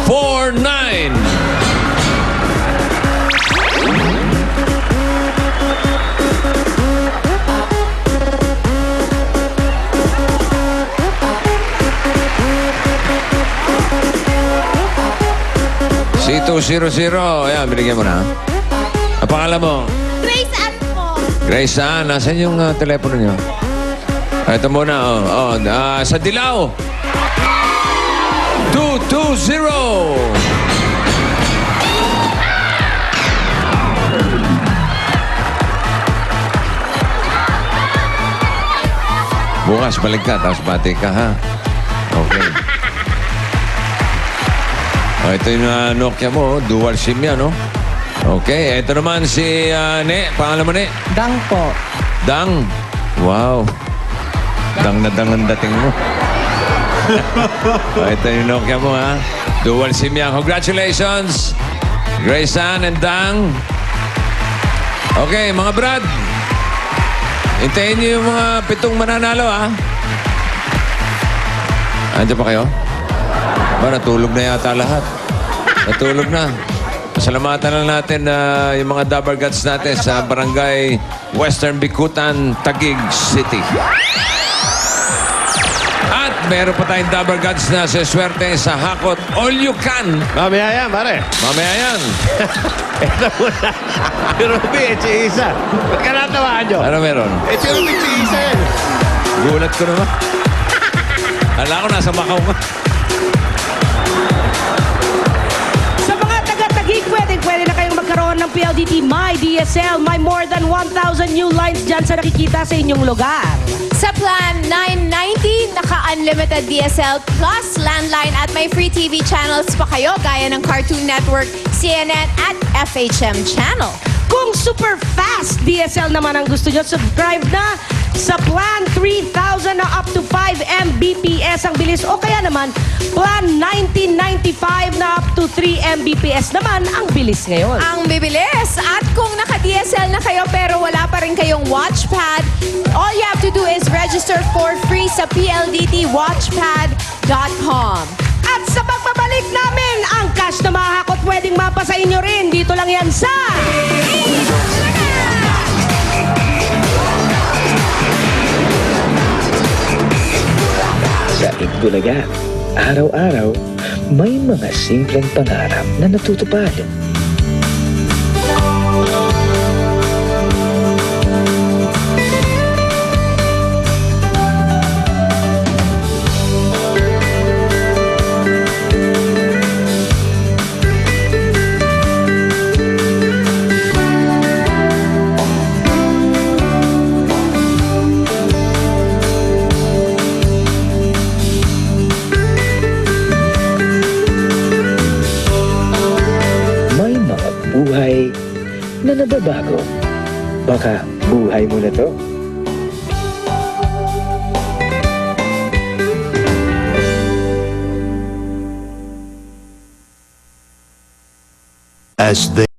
549. C200. Ayan, binigyan mo na. Ang pangalan mo? Grace Ann po. Grace Ann. Nasaan yung telepono niyo? Ito muna. Sa Dilaw. 220. Bukas, balik ka. Tapos bati ka, ha? Okay. Ito yung Nokia mo. Dual SIM yan, no? Okay. Ito naman si Ne. Pangalan mo, Ne? Dang po. Dang. Wow. Dang na dang ang dating mo. Ito yung Nokia mo, ha? Dual SIM yan. Congratulations, Grace Ann and Dang. Okay, mga brad. Hintayin niyo yung mga 7 mananalo, ha? Andiyan pa kayo? Ba, natulog na yata lahat. Natulog na. Pasalamatan lang natin yung mga Dabber Gods natin sa Barangay Western Bicutan, Taguig City. At meron pa tayong Dabber Gods na swerte sa Hakot All You Can. Mamaya yan, pare. Mamaya yan. Ito muna. Si Ruby, si Isa. Ba't ka natawaan nyo? Ano meron? Si Ruby, si Isa yan. Gulat ko naman. Ala ko, nasa Macau ka. Sa mga taga-Taguig, pwede na kayong magkaroon ng PLDT My DSL. May more than 1,000 new lines dyan sa nakikita sa inyong lugar. Sa plan 990, naka-unlimited DSL plus landline at may free TV channels pa kayo gaya ng Cartoon Network, CNN at FHM Channel. Kung super fast DSL naman ang gusto nyo, subscribe na sa plan 3,000 na up to 5 Mbps ang bilis o kaya naman plan 1995 na up to 3 Mbps naman ang bilis ngayon. Ang bibilis. At kung naka-DSL na kayo pero wala pa rin kayong watchpad, all you have to do is register for free sa pldtwatchpad.com. At sa pagbabalik namin, ang cash na mahakot pwedeng mapa sa inyo rin. Dito lang yan sa... Sa Itbulaga, araw-araw, may mga simpleng pangarap na natutupad. Buhay na nababago. Baka buhay mo na to. As they